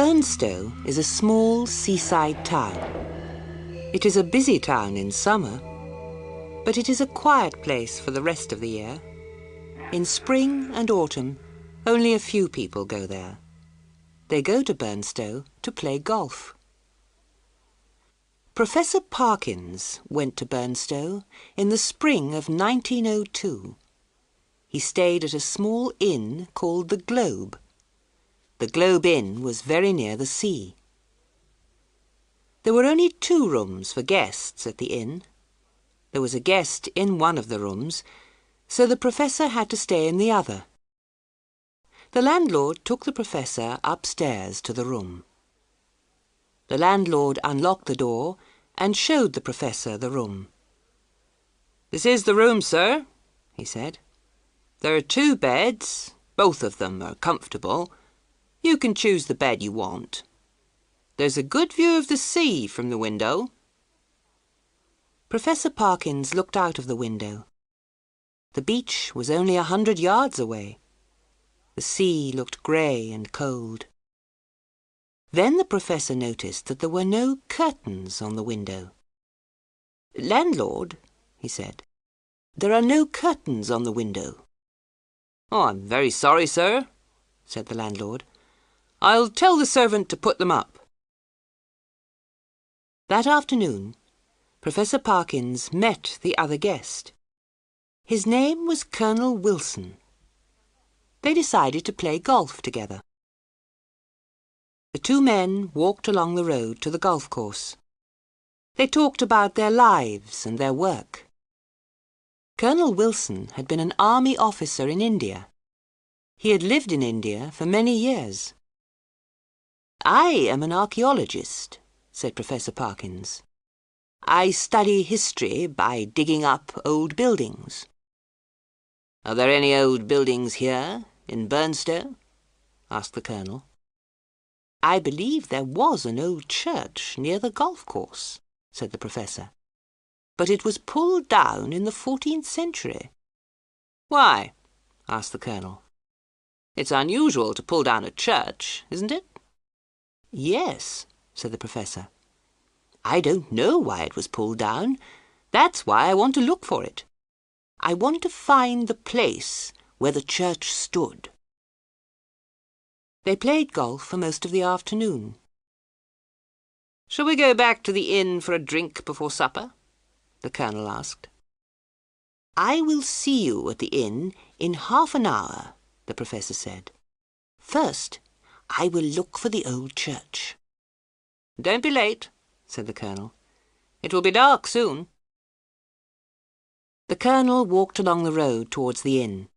Burnstow is a small seaside town. It is a busy town in summer, but it is a quiet place for the rest of the year. In spring and autumn, only a few people go there. They go to Burnstow to play golf. Professor Parkins went to Burnstow in the spring of 1902. He stayed at a small inn called the Globe. The Globe Inn was very near the sea. There were only 2 rooms for guests at the inn. There was a guest in one of the rooms, so the professor had to stay in the other. The landlord took the professor upstairs to the room. The landlord unlocked the door and showed the professor the room. "This is the room, sir," he said. "There are 2 beds. Both of them are comfortable. You can choose the bed you want. There's a good view of the sea from the window." Professor Parkins looked out of the window. The beach was only 100 yards away. The sea looked grey and cold. Then the professor noticed that there were no curtains on the window. "Landlord," he said, "there are no curtains on the window." "Oh, I'm very sorry, sir," said the landlord. "I'll tell the servant to put them up." That afternoon, Professor Parkins met the other guest. His name was Colonel Wilson. They decided to play golf together. The 2 men walked along the road to the golf course. They talked about their lives and their work. Colonel Wilson had been an army officer in India. He had lived in India for many years. "I am an archaeologist," said Professor Parkins. "I study history by digging up old buildings." "Are there any old buildings here, in Burnstow?" asked the Colonel. "I believe there was an old church near the golf course," said the Professor. "But it was pulled down in the 14th century. "Why?" asked the Colonel. "It's unusual to pull down a church, isn't it?" "Yes," said the Professor. "I don't know why it was pulled down. That's why I want to look for it. I want to find the place where the church stood." They played golf for most of the afternoon. "Shall we go back to the inn for a drink before supper?" the Colonel asked. "I will see you at the inn in half an hour," the Professor said. "First, I will look for the old church." "Don't be late," said the Colonel. "It will be dark soon." The Colonel walked along the road towards the inn.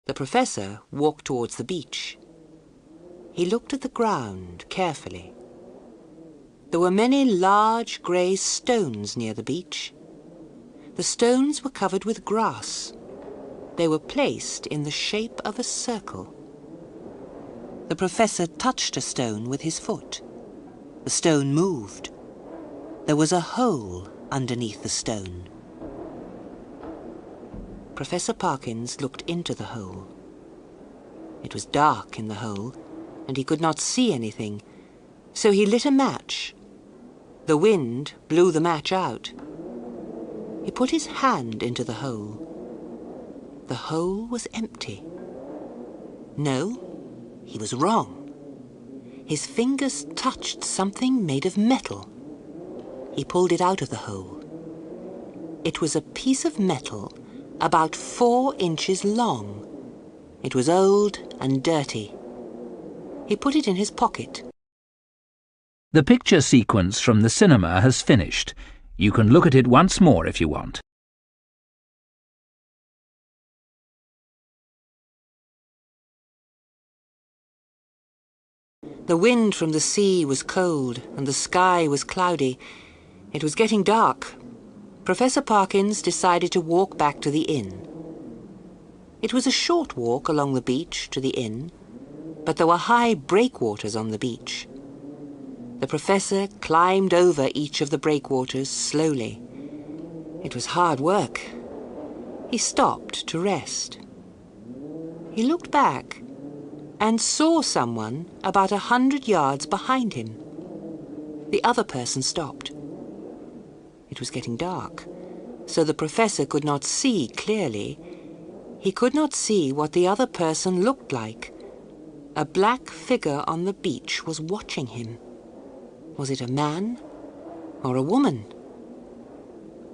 The Professor walked towards the beach. He looked at the ground carefully. There were many large grey stones near the beach. The stones were covered with grass. They were placed in the shape of a circle. The Professor touched a stone with his foot. The stone moved. There was a hole underneath the stone. Professor Parkins looked into the hole. It was dark in the hole, and he could not see anything, so he lit a match. The wind blew the match out. He put his hand into the hole. The hole was empty. No, he was wrong. His fingers touched something made of metal. He pulled it out of the hole. It was a piece of metal about 4 inches long. It was old and dirty. He put it in his pocket. The picture sequence from the cinema has finished. You can look at it once more if you want. The wind from the sea was cold and the sky was cloudy. It was getting dark. Professor Parkins decided to walk back to the inn. It was a short walk along the beach to the inn, but there were high breakwaters on the beach. The Professor climbed over each of the breakwaters slowly. It was hard work. He stopped to rest. He looked back. and saw someone about 100 yards behind him. The other person stopped. It was getting dark, so the professor could not see clearly. He could not see what the other person looked like. A black figure on the beach was watching him. Was it a man or a woman?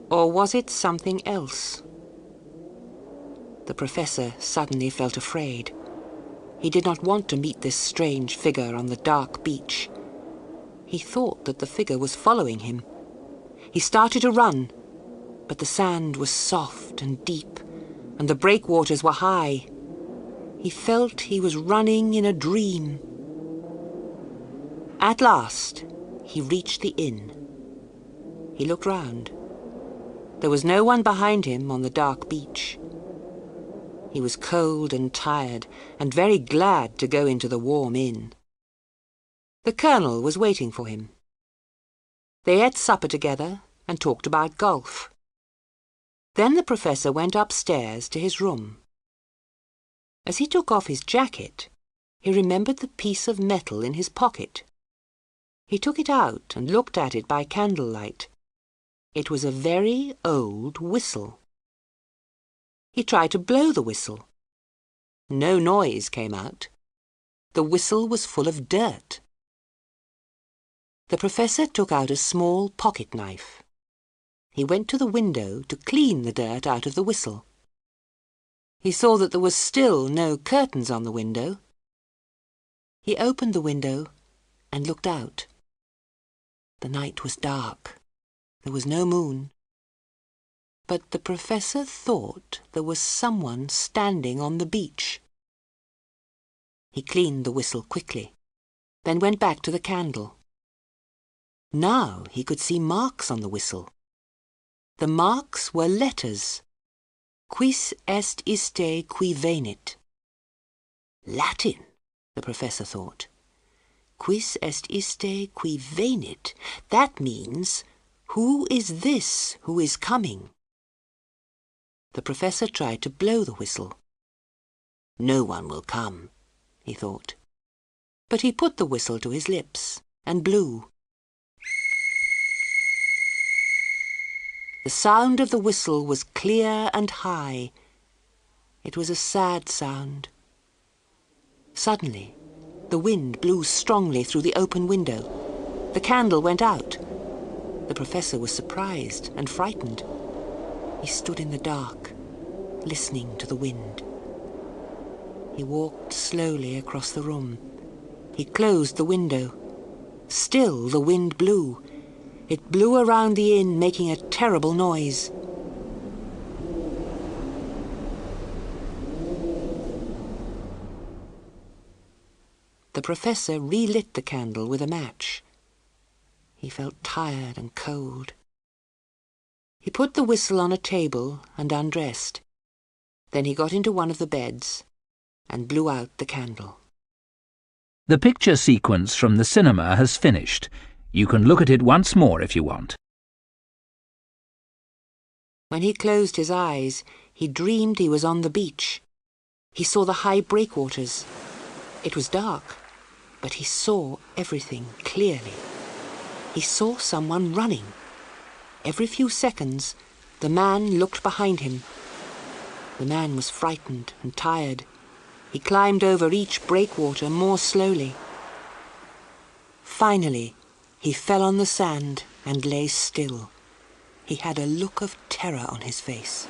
Or was it something else? The professor suddenly felt afraid. He did not want to meet this strange figure on the dark beach. He thought that the figure was following him. He started to run, but the sand was soft and deep, and the breakwaters were high. He felt he was running in a dream. At last, he reached the inn. He looked round. There was no one behind him on the dark beach. He was cold and tired, and very glad to go into the warm inn. The Colonel was waiting for him. They ate supper together and talked about golf. Then the professor went upstairs to his room. As he took off his jacket, he remembered the piece of metal in his pocket. He took it out and looked at it by candlelight. It was a very old whistle. He tried to blow the whistle. No noise came out. The whistle was full of dirt. The professor took out a small pocket knife. He went to the window to clean the dirt out of the whistle. He saw that there was still no curtains on the window. He opened the window and looked out. The night was dark. There was no moon. But the professor thought there was someone standing on the beach. He cleaned the whistle quickly, then went back to the candle. Now he could see marks on the whistle. The marks were letters. Quis est iste qui venit? Latin, the professor thought. Quis est iste qui venit? That means, who is this who is coming? The professor tried to blow the whistle. No one will come, he thought. But he put the whistle to his lips and blew. The sound of the whistle was clear and high. It was a sad sound. Suddenly, the wind blew strongly through the open window. The candle went out. The professor was surprised and frightened. He stood in the dark, listening to the wind. He walked slowly across the room. He closed the window. Still the wind blew. It blew around the inn, making a terrible noise. The professor relit the candle with a match. He felt tired and cold. He put the whistle on a table and undressed. Then he got into one of the beds and blew out the candle. The picture sequence from the cinema has finished. You can look at it once more if you want. When he closed his eyes, he dreamed he was on the beach. He saw the high breakwaters. It was dark, but he saw everything clearly. He saw someone running. Every few seconds, the man looked behind him. The man was frightened and tired. He climbed over each breakwater more slowly. Finally, he fell on the sand and lay still. He had a look of terror on his face.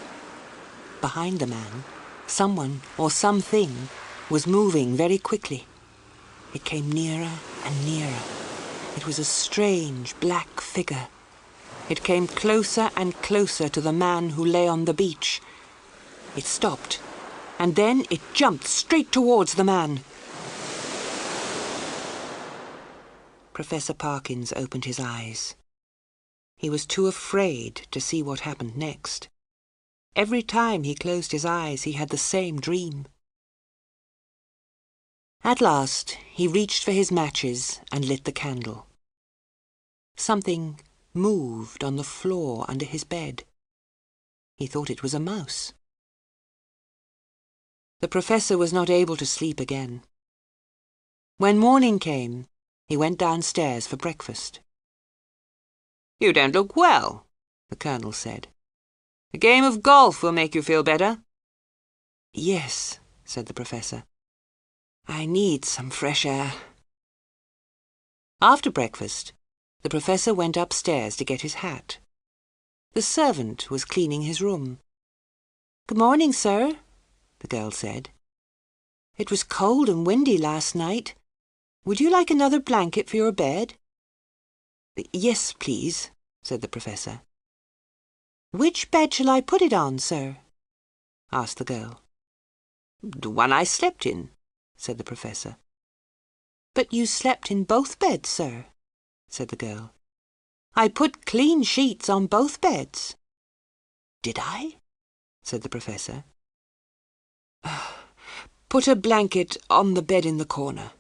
Behind the man, someone or something was moving very quickly. It came nearer and nearer. It was a strange black figure. It came closer and closer to the man who lay on the beach. It stopped, and then it jumped straight towards the man. Professor Parkins opened his eyes. He was too afraid to see what happened next. Every time he closed his eyes, he had the same dream. At last, he reached for his matches and lit the candle. Something moved on the floor under his bed. He thought it was a mouse. The professor was not able to sleep again. When morning came, he went downstairs for breakfast. "You don't look well," the Colonel said. "A game of golf will make you feel better." "Yes," said the Professor. "I need some fresh air." After breakfast, the Professor went upstairs to get his hat. The servant was cleaning his room. "Good morning, sir," the girl said. "It was cold and windy last night. Would you like another blanket for your bed?" "Yes, please," said the Professor. "Which bed shall I put it on, sir?" asked the girl. "The one I slept in," said the Professor. "But you slept in both beds, sir," said the girl. "I put clean sheets on both beds." "Did I?" said the Professor. "Put a blanket on the bed in the corner."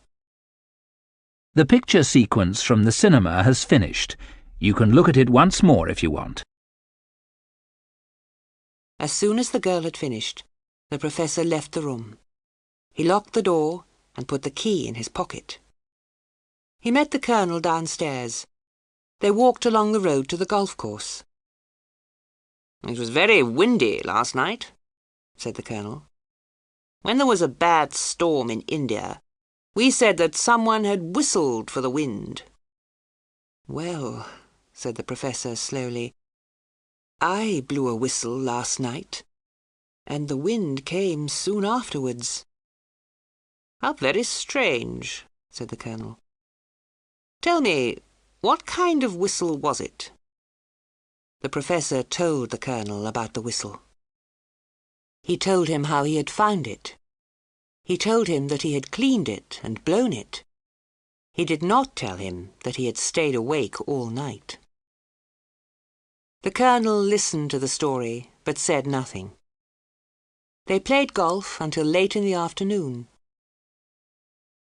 The picture sequence from the cinema has finished. You can look at it once more if you want. As soon as the girl had finished, the Professor left the room. He locked the door and put the key in his pocket. He met the Colonel downstairs. They walked along the road to the golf course. "It was very windy last night," said the Colonel. "When there was a bad storm in India, we said that someone had whistled for the wind." "Well," said the Professor slowly, "I blew a whistle last night, and the wind came soon afterwards." "How very strange," said the Colonel. "Tell me, what kind of whistle was it?" The Professor told the Colonel about the whistle. He told him how he had found it. He told him that he had cleaned it and blown it. He did not tell him that he had stayed awake all night. The Colonel listened to the story, but said nothing. They played golf until late in the afternoon.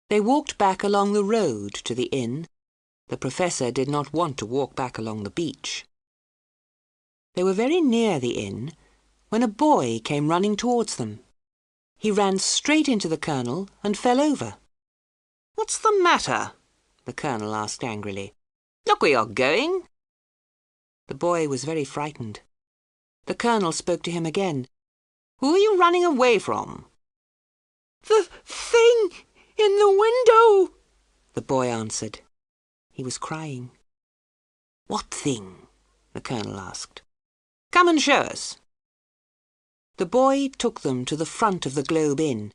They walked back along the road to the inn. The Professor did not want to walk back along the beach. They were very near the inn when a boy came running towards them. He ran straight into the Colonel and fell over. "What's the matter?" the Colonel asked angrily. "Look where you're going." The boy was very frightened. The Colonel spoke to him again. "Who are you running away from?" "The thing in the window," the boy answered. He was crying. "What thing?" the Colonel asked. "Come and show us." The boy took them to the front of the Globe Inn.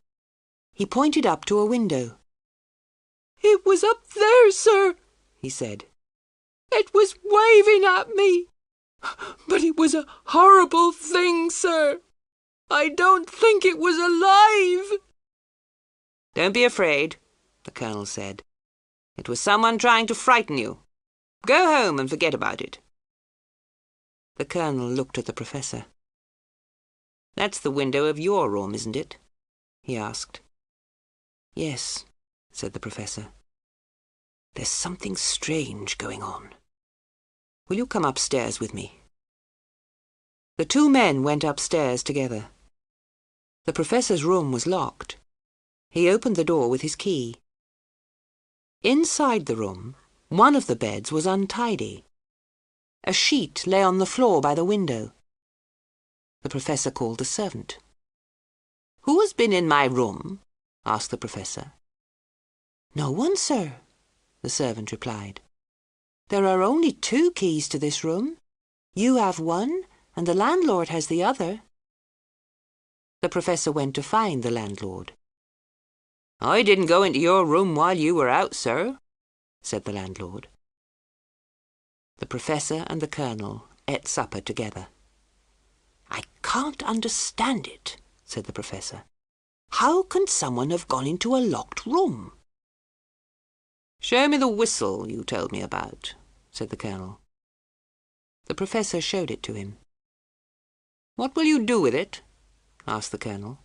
He pointed up to a window. "It was up there, sir," he said. "It was waving at me. But it was a horrible thing, sir. I don't think it was alive." "Don't be afraid," the Colonel said. "It was someone trying to frighten you. Go home and forget about it." The Colonel looked at the Professor. "That's the window of your room, isn't it?" he asked. "Yes," said the Professor. "There's something strange going on. Will you come upstairs with me?" The two men went upstairs together. The Professor's room was locked. He opened the door with his key. Inside the room, one of the beds was untidy. A sheet lay on the floor by the window. The Professor called the servant. "Who has been in my room?" asked the Professor. "No one, sir," the servant replied. "There are only 2 keys to this room. You have one, and the landlord has the other." The Professor went to find the landlord. "I didn't go into your room while you were out, sir," said the landlord. The Professor and the Colonel ate supper together. "I can't understand it," said the Professor. "How can someone have gone into a locked room?" "Show me the whistle you told me about," said the Colonel. The Professor showed it to him. "What will you do with it?" asked the Colonel.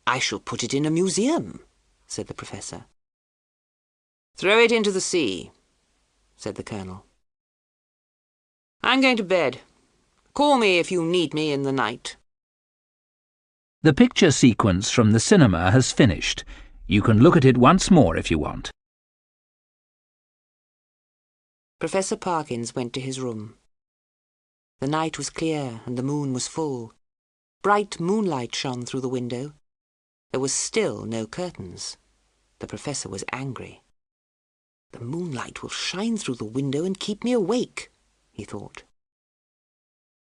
"I shall put it in a museum," said the Professor. "Throw it into the sea," said the Colonel. "I'm going to bed. Call me if you need me in the night." The picture sequence from the cinema has finished. You can look at it once more if you want. Professor Parkins went to his room. The night was clear and the moon was full. Bright moonlight shone through the window. There was still no curtains. The professor was angry. "The moonlight will shine through the window and keep me awake," he thought.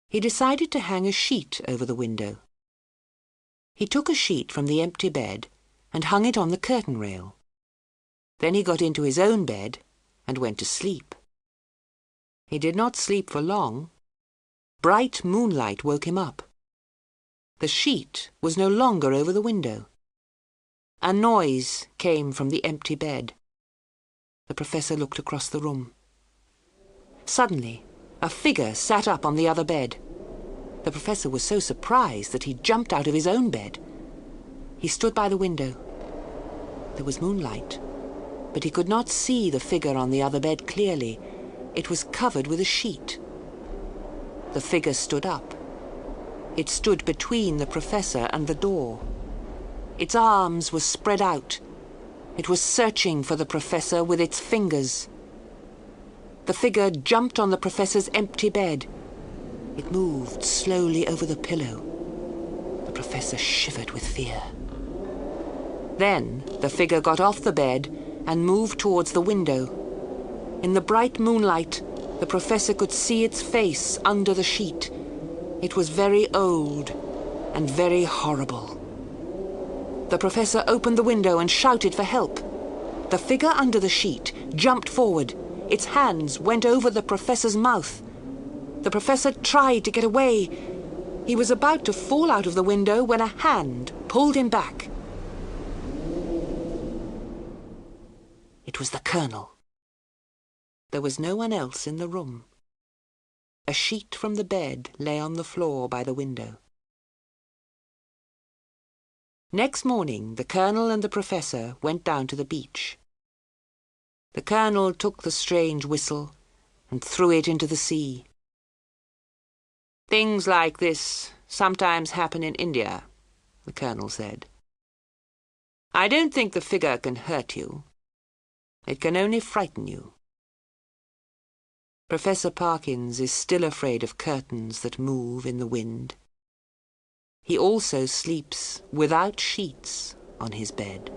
He decided to hang a sheet over the window. He took a sheet from the empty bed and hung it on the curtain rail. Then he got into his own bed and went to sleep. He did not sleep for long. Bright moonlight woke him up. The sheet was no longer over the window. A noise came from the empty bed. The professor looked across the room. Suddenly, a figure sat up on the other bed. The professor was so surprised that he jumped out of his own bed. He stood by the window. There was moonlight, but he could not see the figure on the other bed clearly. It was covered with a sheet. The figure stood up. It stood between the professor and the door. Its arms were spread out. It was searching for the professor with its fingers. The figure jumped on the professor's empty bed. It moved slowly over the pillow. The professor shivered with fear. Then the figure got off the bed and moved towards the window. In the bright moonlight, the professor could see its face under the sheet. It was very old and very horrible. The professor opened the window and shouted for help. The figure under the sheet jumped forward. Its hands went over the professor's mouth. The professor tried to get away. He was about to fall out of the window when a hand pulled him back. It was the colonel. There was no one else in the room. A sheet from the bed lay on the floor by the window. Next morning, the colonel and the professor went down to the beach. The colonel took the strange whistle and threw it into the sea. "Things like this sometimes happen in India," the colonel said. "I don't think the figure can hurt you. It can only frighten you." Professor Parkins is still afraid of curtains that move in the wind. He also sleeps without sheets on his bed.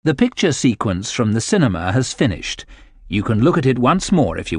The picture sequence from the cinema has finished. You can look at it once more if you